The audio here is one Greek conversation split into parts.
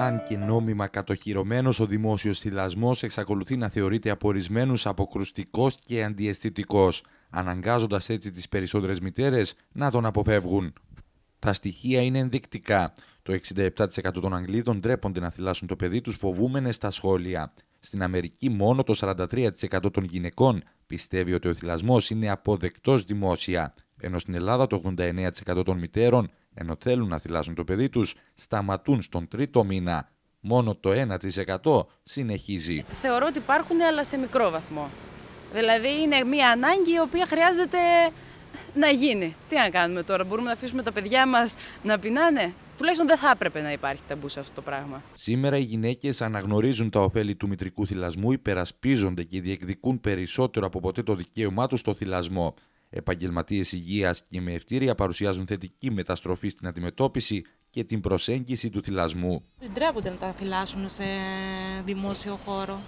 Αν και νόμιμα κατοχυρωμένος, ο δημόσιος θυλασμός εξακολουθεί να θεωρείται από ορισμένους αποκρουστικός και αντιαισθητικός, αναγκάζοντας έτσι τις περισσότερες μητέρες να τον αποφεύγουν. Τα στοιχεία είναι ενδεικτικά. Το 67% των Αγγλίδων ντρέπονται να θυλάσουν το παιδί τους φοβούμενες στα σχόλια. Στην Αμερική μόνο το 43% των γυναικών πιστεύει ότι ο θυλασμός είναι αποδεκτός δημόσια, ενώ στην Ελλάδα το 89% των μητέρων, ενώ θέλουν να θυλάσουν το παιδί τους, σταματούν στον τρίτο μήνα. Μόνο το 1% συνεχίζει. Θεωρώ ότι υπάρχουν, αλλά σε μικρό βαθμό. Δηλαδή είναι μια ανάγκη η οποία χρειάζεται να γίνει. Τι να κάνουμε τώρα, μπορούμε να αφήσουμε τα παιδιά μας να πεινάνε? Τουλάχιστον δεν θα έπρεπε να υπάρχει ταμπού σε αυτό το πράγμα. Σήμερα οι γυναίκες αναγνωρίζουν τα ωφέλη του μητρικού θυλασμού, υπερασπίζονται και διεκδικούν περισσότερο από ποτέ το δικαίωμά τους στο θυλασμό. Επαγγελματίες υγείας και με ευτήρια παρουσιάζουν θετική μεταστροφή στην αντιμετώπιση και την προσέγγιση του θυλασμού. Δεν ντρέπονται να τα θυλάσουν σε δημόσιο χώρο.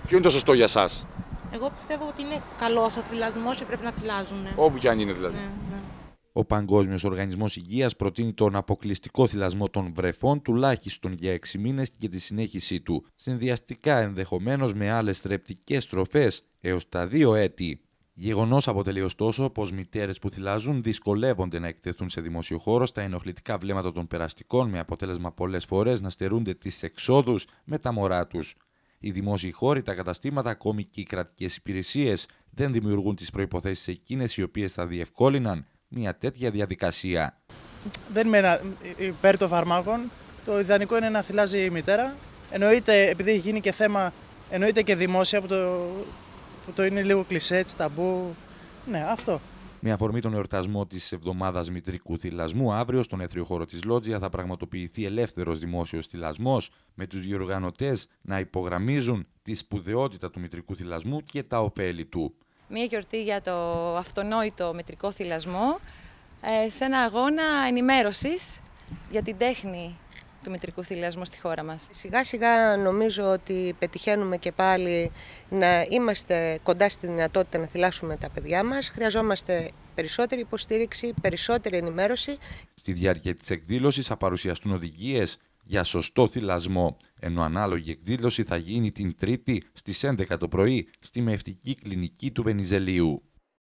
Ποιο είναι το σωστό για σας? Εγώ πιστεύω ότι είναι καλός ο θυλασμός και πρέπει να θυλάζουν. Όπου κι αν είναι δηλαδή. Ναι. Ο Παγκόσμιος Οργανισμός Υγείας προτείνει τον αποκλειστικό θυλασμό των βρεφών τουλάχιστον για 6 μήνες και τη συνέχιση του, συνδυαστικά ενδεχομένως με άλλες θρεπτικές στροφές έως τα 2 έτη. Γεγονός αποτελεί ωστόσο πως μητέρες που θυλάζουν δυσκολεύονται να εκτεθούν σε δημόσιο χώρο στα ενοχλητικά βλέμματα των περαστικών, με αποτέλεσμα πολλές φορές να στερούνται τις εξόδους με τα μωρά τους. Οι δημόσιοι χώροι, τα καταστήματα, ακόμη και οι κρατικές υπηρεσίες δεν δημιουργούν τις προϋποθέσεις εκείνες οι οποίες θα διευκόλυναν μια τέτοια διαδικασία. Δεν είμαι υπέρ των φαρμάκων. Το ιδανικό είναι να θυλάζει η μητέρα. Εννοείται, επειδή έχει γίνει και θέμα, εννοείται και δημόσια, που το είναι λίγο κλισέ, έτσι, ταμπού. Ναι, αυτό. Με αφορμή τον εορτασμό της εβδομάδας μητρικού θυλασμού, αύριο στον Έθριο Χώρο της Λότζια θα πραγματοποιηθεί ελεύθερος δημόσιος θυλασμός, με τους διοργανωτές να υπογραμμίζουν τη σπουδαιότητα του μητρικού θυλασμού και τα ωφέλη του. Μία γιορτή για το αυτονόητο μητρικό θυλασμό, σε ένα αγώνα ενημέρωσης για την τέχνη του μητρικού θυλασμού στη χώρα μας. Σιγά σιγά νομίζω ότι πετυχαίνουμε και πάλι να είμαστε κοντά στη δυνατότητα να θυλάσουμε τα παιδιά μας. Χρειαζόμαστε περισσότερη υποστήριξη, περισσότερη ενημέρωση. Στη διάρκεια της εκδήλωσης θα παρουσιαστούν οδηγίες για σωστό θυλασμό, ενώ ανάλογη εκδήλωση θα γίνει την Τρίτη στις 11 το πρωί στη Μευτική Κλινική του Βενιζελίου.